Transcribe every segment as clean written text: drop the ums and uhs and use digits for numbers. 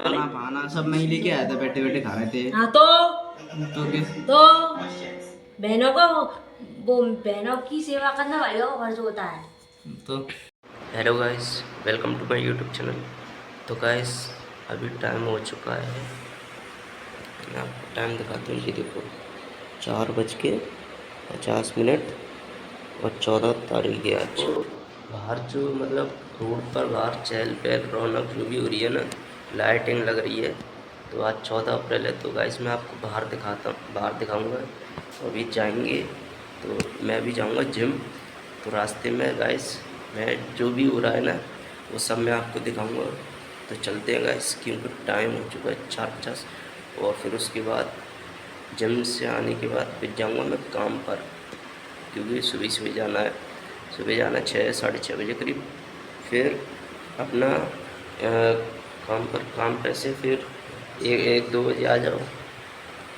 खाना खाना सब मैं ही लेके आया था, बैठे बैठे खा रहे थे। हाँ तो क्या तो बहनों को वो बहनों की सेवा करना भाइयों का फर्ज होता है। तो hello guys, welcome to my YouTube channel. तो गाइस अभी टाइम हो चुका है, मैं आपको टाइम दिखाता हूँ। ये देखो 4:50 और 14 तारीख है आज। बाहर जो मतलब रोड पर बाहर चहल पहल रौनक जो भी हो रही है ना, लाइटिंग लग रही है। तो आज 14 अप्रैल है। तो गाइस मैं आपको बाहर दिखाऊंगा। तो अभी जाएंगे, तो मैं भी जाऊंगा जिम। तो रास्ते में गाइस मैं जो भी हो रहा है ना वो सब मैं आपको दिखाऊंगा। तो चलते हैं गाइस, क्योंकि टाइम हो चुका है 4:50। और फिर उसके बाद जिम से आने के बाद फिर जाऊंगा मैं काम पर, क्योंकि सुबह जाना है। सुबह जाना है 6-6:30 बजे करीब। फिर अपना काम पे से फिर 1-2 बजे आ जाओ,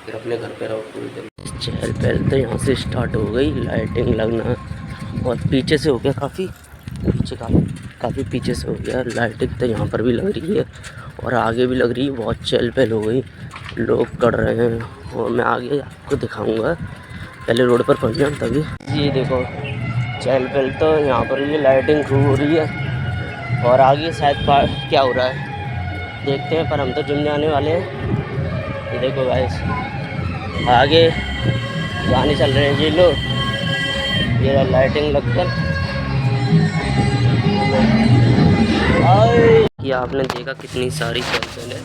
फिर अपने घर पे रहो पूरे दिन। चहल पहल तो यहाँ से स्टार्ट हो गई, लाइटिंग लगना। और पीछे से हो गया काफ़ी पीछे से हो गया लाइटिंग। तो यहाँ पर भी लग रही है और आगे भी लग रही है। बहुत चहल पहल हो गई, लोग कर रहे हैं। और मैं आगे आपको दिखाऊंगा, पहले रोड पर पहुँच जाऊँ तभी। ये देखो चहल पहल तो यहाँ पर भी लाइटिंग खूब हो रही है। और आगे शायद क्या हो रहा है देखते हैं, पर हम तो जिम जाने वाले हैं। ये देखो गाइस आगे गाने चल रहे हैं ये लोग, ये लाइटिंग लगकर। कि आपने देखा कितनी सारी चहल है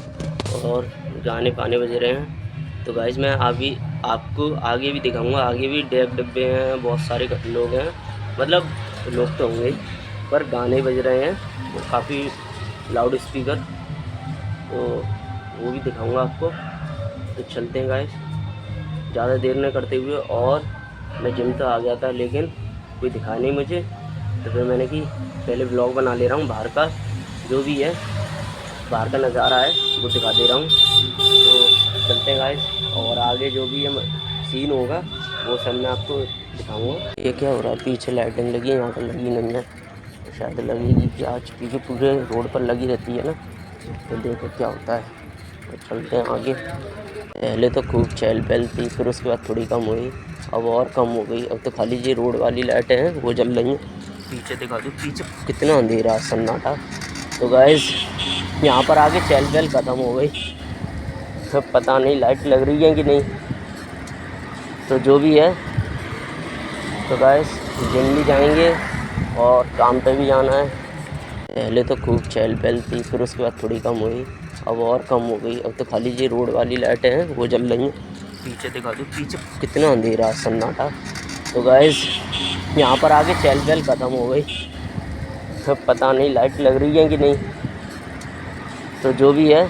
और गाने पाने बज रहे हैं। तो गाइस मैं अभी आपको आगे भी दिखाऊंगा। आगे भी डब्बे हैं, बहुत सारे लोग हैं, मतलब लोग तो होंगे पर गाने बज रहे हैं वो काफ़ी लाउड स्पीकर। तो वो भी दिखाऊंगा आपको। तो चलते हैं गाइस, ज़्यादा देर न करते हुए। और मैं जिम तो आ गया था लेकिन कोई दिखा नहीं मुझे, तो फिर मैंने कि पहले व्लॉग बना ले रहा हूँ बाहर का, जो भी है बाहर का नज़ारा है वो दिखा दे रहा हूँ। तो चलते हैं गाइस, और आगे जो भी है सीन होगा वो सब मैं आपको दिखाऊंगा। ये क्या हो रहा है, पीछे लाइटिंग लगी है, यहाँ पर लगी नहीं है, तो शायद लगेगी कि आज पीछे पूरे रोड पर लगी रहती है ना। तो देखो क्या होता है। तो चलते हैं आगे। पहले तो खूब चहल पहल थी, फिर उसके बाद थोड़ी कम हुई, अब और कम हो गई। अब तो खाली ये रोड वाली लाइटें हैं वो जल रही हैं। पीछे दिखा दो, पीछे कितना अंधेरा सन्नाटा। तो गाइस यहाँ पर आगे चहल पहल ख़त्म हो गई, तो पता नहीं लाइट लग रही है कि नहीं। तो जो भी है, तो गाइस जिम भी जाएंगे और काम पे भी जाना है। पहले तो खूब चहल पहल थी, फिर उसके बाद थोड़ी कम हुई, अब और कम हो गई। अब तो खाली ये रोड वाली लाइटें हैं वो जल रही हैं। पीछे दिखा दो, पीछे कितना अंधेरा सन्नाटा। तो गाइस यहाँ पर आगे चहल पहल ख़त्म हो गई, तो पता नहीं लाइट लग रही है कि नहीं। तो जो भी है,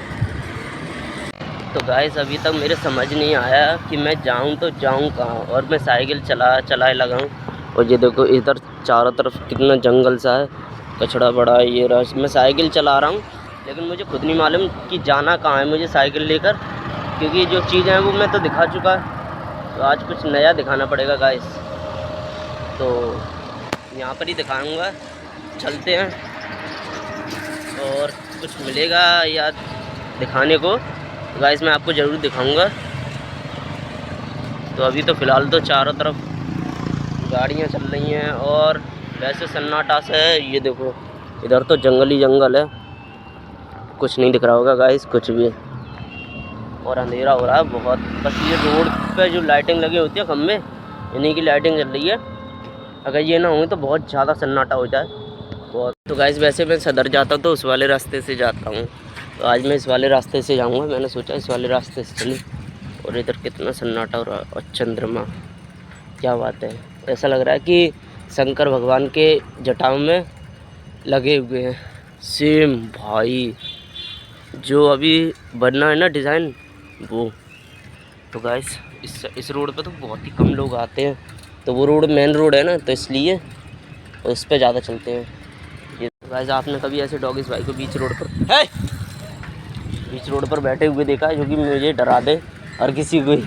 तो गाइस अभी तक मेरे समझ नहीं आया कि मैं जाऊं तो जाऊं कहाँ। और मैं साइकिल चलाए लगा हूँ। और ये देखो इधर चारों तरफ कितना जंगल सा है, कचड़ा पड़ा है। ये रहा, मैं साइकिल चला रहा हूँ लेकिन मुझे खुद नहीं मालूम कि जाना कहाँ है मुझे साइकिल लेकर, क्योंकि जो चीज़ें हैं वो मैं तो दिखा चुका। तो आज कुछ नया दिखाना पड़ेगा गाइस, तो यहाँ पर ही दिखाऊँगा। चलते हैं और कुछ मिलेगा या दिखाने को तो गाइस मैं आपको ज़रूर दिखाऊंगा। तो अभी तो फ़िलहाल तो चारों तरफ गाड़ियाँ चल रही हैं और वैसे सन्नाटा सा है। ये देखो इधर तो जंगल ही जंगल है, कुछ नहीं दिख रहा होगा गाइस कुछ भी, और अंधेरा हो रहा है बहुत। बस ये रोड पे जो लाइटिंग लगी होती है खम्भे, इन्हीं की लाइटिंग चल रही है। अगर ये ना हो तो बहुत ज़्यादा सन्नाटा हो जाए बहुत। तो गाइस वैसे मैं सदर जाता तो उस वाले रास्ते से जाता हूँ, तो आज मैं इस वाले रास्ते से जाऊंगा। मैंने सोचा इस वाले रास्ते से चलूँ। और इधर कितना सन्नाटा हो रहा है, और चंद्रमा, क्या बात है। ऐसा लग रहा है कि शंकर भगवान के जटाओं में लगे हुए हैं सेम भाई, जो अभी बनना है ना डिज़ाइन वो। तो गाइस इस रोड पे तो बहुत ही कम लोग आते हैं, तो वो रोड मेन रोड है ना, तो इसलिए उस पर ज़्यादा चलते हैं। ये गाइस आपने कभी ऐसे डॉगिस भाई को बीच रोड पर बैठे हुए देखा है, जो कि मुझे डरा दे हर किसी को ही।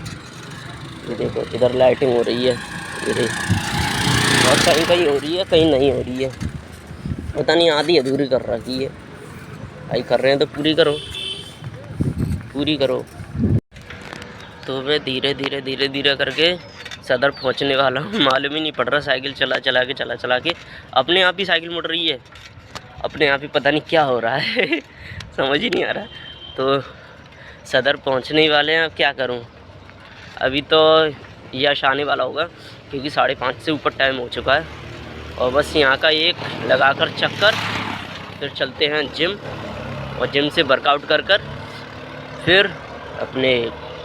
ये देखो इधर लाइटिंग हो रही है, ये और कहीं कहीं हो रही है कहीं नहीं हो रही है, पता नहीं, आधी अधूरी कर रखी है भाई। कर रहे हैं तो पूरी करो। पूरी करो। तो मैं धीरे धीरे करके सदर पहुंचने वाला हूँ। मालूम ही नहीं पड़ रहा, साइकिल चला के अपने आप ही साइकिल मुड़ रही है, अपने आप ही पता नहीं क्या हो रहा है समझ ही नहीं आ रहा। तो सदर पहुंचने ही वाले हैं, अब क्या करूं। अभी तो यश आने वाला होगा क्योंकि 5:30 से ऊपर टाइम हो चुका है। और बस यहाँ का एक लगाकर चक्कर, फिर चलते हैं जिम, और जिम से वर्कआउट कर फिर अपने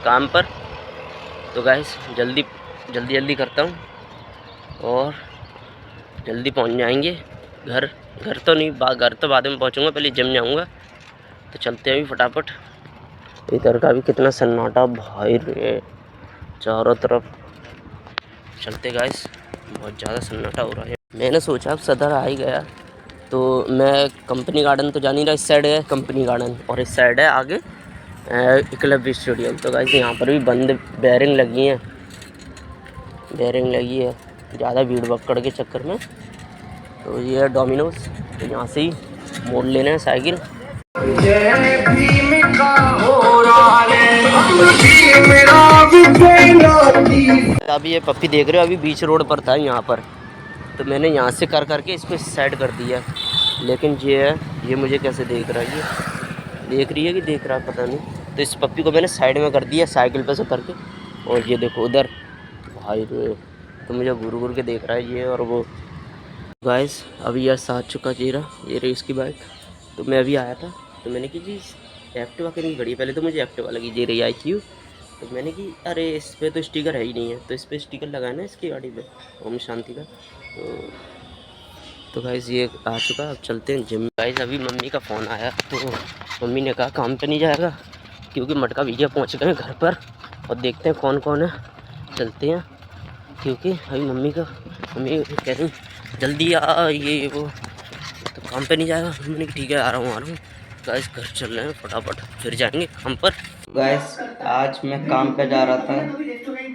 काम पर। तो गाइस जल्दी करता हूँ और जल्दी पहुँच जाएंगे घर। घर तो नहीं, घर तो बाद में पहुँचूँगा, पहले जिम जाऊँगा। तो चलते हैं अभी फटाफट। इधर का भी कितना सन्नाटा भाई रे, चारों तरफ। चलते गाइस, बहुत ज़्यादा सन्नाटा हो रहा है। मैंने सोचा अब सदर आ ही गया तो मैं कंपनी गार्डन तो जा नहीं रहा, इस साइड है कंपनी गार्डन और इस साइड है आगे एकलव्य स्टेडियम। तो गाइस यहाँ पर भी बंद बेयरिंग लगी है, ज़्यादा भीड़ भक्कड़ के चक्कर में। तो ये है डोमिनोज, तो यहाँ से ही मोड़ लेना है साइकिल। अभी ये पप्पी देख रहे हो, अभी बीच रोड पर था यहाँ पर, तो मैंने यहाँ से करके इसको साइड कर दिया। लेकिन ये है, ये मुझे कैसे देख रहा है, ये देख रही है कि देख रहा है पता नहीं। तो इस पप्पी को मैंने साइड में कर दिया साइकिल पे से करके। और ये देखो उधर भाई रे, तो मुझे घूर के देख रहा है ये और वो। गाइस अभी यह साथ चुका चेहरा, ये रही इसकी बाइक। तो मैं अभी आया था तो मैंने कि जी एक्टिवा कहीं खड़ी है, पहले तो मुझे एक्टिवा लगी, ये रही IQ। तो मैंने कि अरे इस पर तो स्टिकर है ही नहीं है, तो इस पर स्टिकर लगाना है इसकी गाड़ी पे, ओम शांति का। तो गाइस ये आ चुका, अब चलते हैं जिम। गाइस अभी मम्मी का फ़ोन आया, तो मम्मी ने कहा काम पे नहीं जाएगा क्योंकि मटका भैया पहुंच गए घर पर, और देखते हैं कौन कौन है, चलते हैं। क्योंकि अभी मम्मी कह रही जल्दी आ, ये वो, तो काम पे नहीं जाएगा। मैंने ठीक है आ रहा हूँ। गाइस घर चल रहे हैं फटाफट, फिर जाएंगे काम पर। गाइस आज मैं काम पे जा रहा था,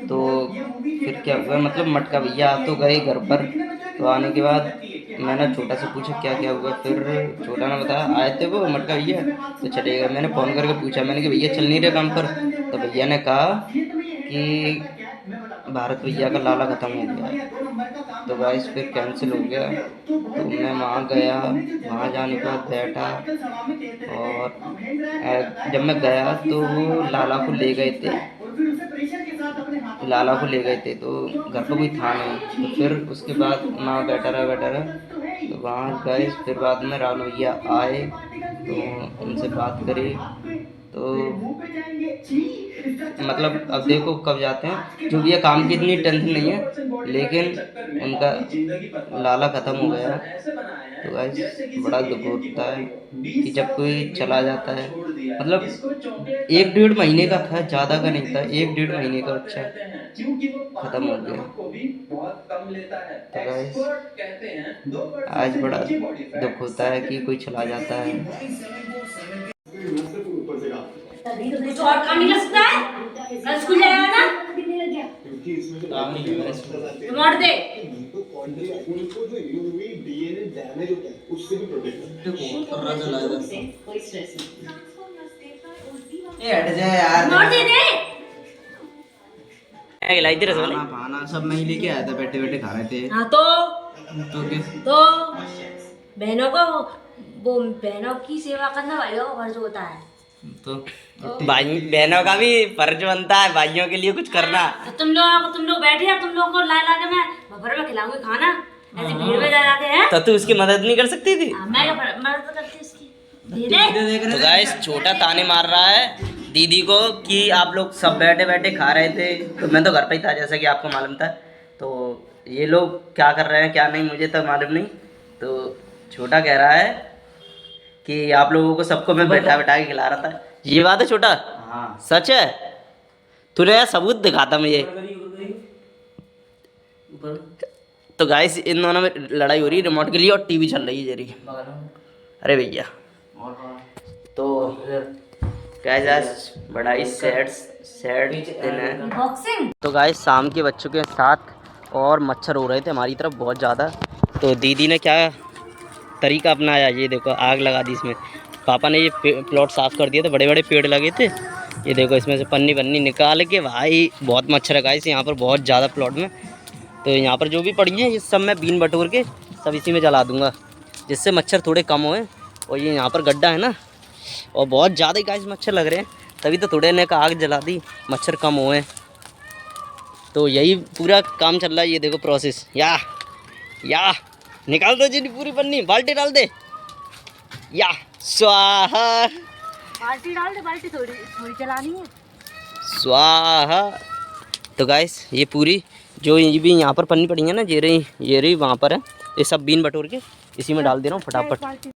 तो फिर क्या हुआ, मतलब मटका भैया आ तो गए घर पर। तो आने के बाद मैंने छोटा से पूछा क्या हुआ, फिर छोटा ने बताया आए थे वो मटका भैया, तो चले गए। मैंने फ़ोन करके पूछा, मैंने कि भैया चल नहीं रहे काम पर, तो भैया ने कहा कि भारत भैया का लाला ख़त्म हो गया। तो गाइस फिर कैंसिल हो गया। तो मैं वहाँ गया, वहाँ जाने के बाद बैठा, और जब मैं गया तो वो लाला को ले गए थे, तो घर पर कोई था नहीं। तो फिर उसके बाद वहाँ बैठा रहा। तो वहाँ गए, फिर बाद में राहुल भैया आए तो उनसे बात करी। तो मतलब अब देखो कब जाते हैं, जो भी है काम की इतनी टेंशन नहीं है, लेकिन उनका लाला ख़त्म हो गया। तो गाइस बड़ा दुख होता है कि जब कोई चला जाता है, मतलब 1-1.5 महीने का था, ज़्यादा का नहीं था, 1-1.5 महीने का बच्चा ख़त्म हो गया। तो गाइस आज बड़ा दुख होता है कि कोई चला जाता है। कुछ और काम नहीं कर सकता है? कल स्कूल जाएगा ना? मोड़ दे। हट जा यार, मोड़ दे दे। खाना सब मैं ही लेके आया था, बैठे खा रहे थे। हाँ तो बहनों की सेवा करना भाइयों का फर्ज होता है। तो भाई बहनों का भी फर्ज बनता है भाइयों के लिए कुछ करना। तो तुम लोग बैठे यार, तुम लोग को ला के मैं भर में खिलाऊंगी खाना, ऐसे भीड़ में जा के हैं। तो तू उसकी मदद नहीं कर सकती थी? मैं मदद करती इसकी। दे दे। तो गाइस छोटा ताने मार रहा है दीदी को कि आप लोग सब बैठे खा रहे थे, तो मैं तो घर पे ही था जैसा कि आपको मालूम था। तो ये लोग क्या कर रहे हैं क्या नहीं मुझे तो मालूम नहीं। तो छोटा कह रहा है कि आप लोगों को सबको मैं बैठा के खिला रहा था। ये बात है छोटा? हाँ सच है? तूने यार सबूत दिखाता मुझे। तो गाइस इन दोनों में लड़ाई हो रही है रिमोट के लिए, और टीवी चल रही है जरी। अरे भैया तो गाइस आज बड़ा ही सैड दिन है। बॉक्सिंग। तो गाइस शाम के बज चुके हैं 7 और मच्छर हो रहे थे हमारी तरफ बहुत ज़्यादा। तो दीदी ने क्या तरीका अपनाया, ये देखो आग लगा दी इसमें। पापा ने ये प्लॉट साफ़ कर दिया था, बड़े पेड़ लगे थे ये देखो इसमें से पन्नी पन्नी निकाल के भाई बहुत मच्छर है गाइस यहाँ पर, बहुत ज़्यादा प्लॉट में। तो यहाँ पर जो भी पड़ी हैं ये सब मैं बीन बटोर के सब इसी में जला दूँगा, जिससे मच्छर थोड़े कम होए। और ये यहाँ पर गड्ढा है ना, और बहुत ज़्यादा ही गाइस मच्छर लग रहे हैं, तभी तो थोड़े ने का आग जला दी, मच्छर कम हुए। तो यही पूरा काम चल रहा है। ये देखो प्रोसेस, या निकाल दो जी पूरी पन्नी, बाल्टी डाल दे, या स्वाहा, बाल्टी डाल दे, बाल्टी थोड़ी थोड़ी चलानी है। स्वाहा। तो गाइस ये पूरी जो ये भी यहाँ पर पन्नी पड़ी है ना, ये रही वहाँ पर है, ये सब बीन बटोर के इसी में डाल दे रहा हूँ फटाफट।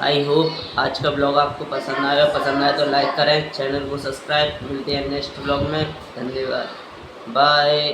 आई होप आज का ब्लॉग आपको पसंद आया तो लाइक करें, चैनल को सब्सक्राइब। मिलते हैं नेक्स्ट ब्लॉग में, धन्यवाद, बाय।